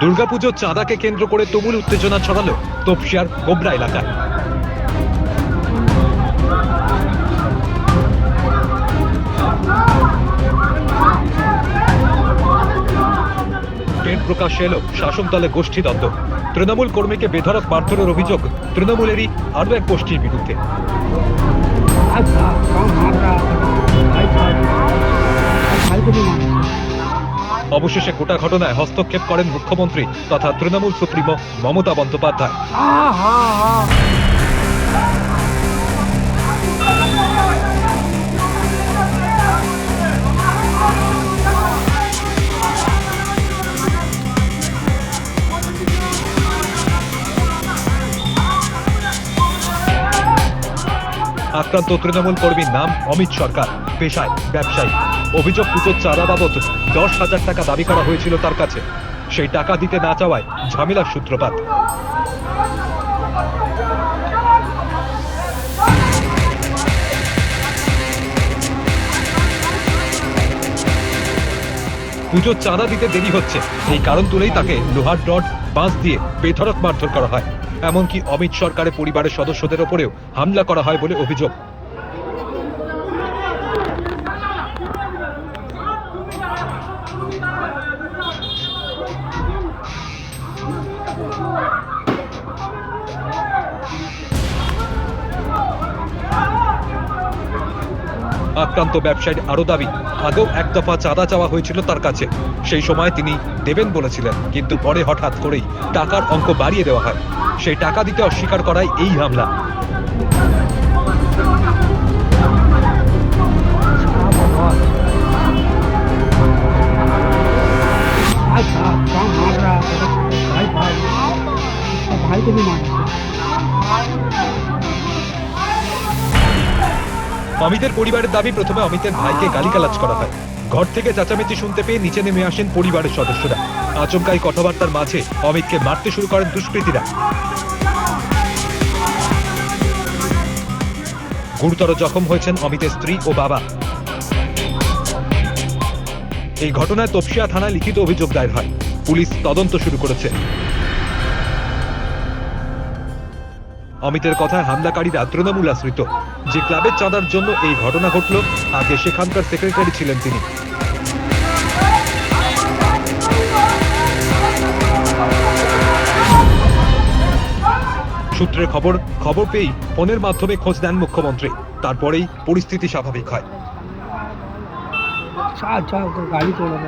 দুর্গাপুজোর চাঁদাকে কেন্দ্র করে তুমুল উত্তেজনা ছড়ালো তপসিয়ার গোবরা এলাকায়। টের প্রকাশ্যে এলো শাসক দলে গোষ্ঠীদ্বন্দ্ব। তৃণমূল কর্মীকে বেধড়ক মারধরের অভিযোগ তৃণমূলেরই আরো এক গোষ্ঠীর বিরুদ্ধে। অবশেষে গোটা ঘটনায় হস্তক্ষেপ করেন মুখ্যমন্ত্রী তথা তৃণমূল সুপ্রিমো মমতা বন্দ্যোপাধ্যায়। আক্রান্ত তৃণমূল কর্মীর নাম অমিত সরকার, পেশায় ব্যবসায়ী। অভিযোগ পুজোর চাঁদা বাবদ 10,000 টাকা দাবি করা হয়েছিল তার কাছে। সেই টাকা দিতে না চাওয়ায় ঝামেলার সূত্রপাত। পুজোর চাঁদা দিতে দেরি হচ্ছে এই কারণ তুলেই তাকে লোহার রড, বাঁশ দিয়ে বেধড়ক মারধর করা হয়। এমনকি অমিত সরকারের পরিবারের সদস্যদের ওপরেও হামলা করা হয় বলে অভিযোগ। আক্রান্ত ব্যবসায়ীর আরো দাবি, আগেও এক দফা চাঁদা চাওয়া হয়েছিল তার কাছে। সেই সময় তিনি দেবেন বলেছিলেন, কিন্তু পরে হঠাৎ করেই টাকার অঙ্ক বাড়িয়ে দেওয়া হয়। সেই টাকা দিতে অস্বীকার করায় এই হামলা। অমিতের পরিবারের দাবি, প্রথমে অমিতের ভাইকে গালিগালাজ করা হয়। ঘর থেকে চেঁচামেচি শুনতে পেয়ে নিচে নেমে আসেন পরিবারের সদস্যরা। আচমকাই কথাবার্তার মাঝে অমিতকে মারতে শুরু করেন দুষ্কৃতীরা। গুরুতর জখম হয়েছেন অমিতের স্ত্রী ও বাবা। এই ঘটনায় তপসিয়া থানায় লিখিত অভিযোগ দায়ের হয়। পুলিশ তদন্ত শুরু করেছে। অমিতের কথায় হামলাকারীরা তৃণমূল আশ্রিত। যে ক্লাবের চাঁদার জন্য এই ঘটনা ঘটল, আগে সেখানকার সেক্রেটারি ছিলেন তিনি। সূত্রের খবর পেয়েই ফোনের মাধ্যমে খোঁজ নেন মুখ্যমন্ত্রী। তারপরেই পরিস্থিতি স্বাভাবিক হয়। গাড়ি চলে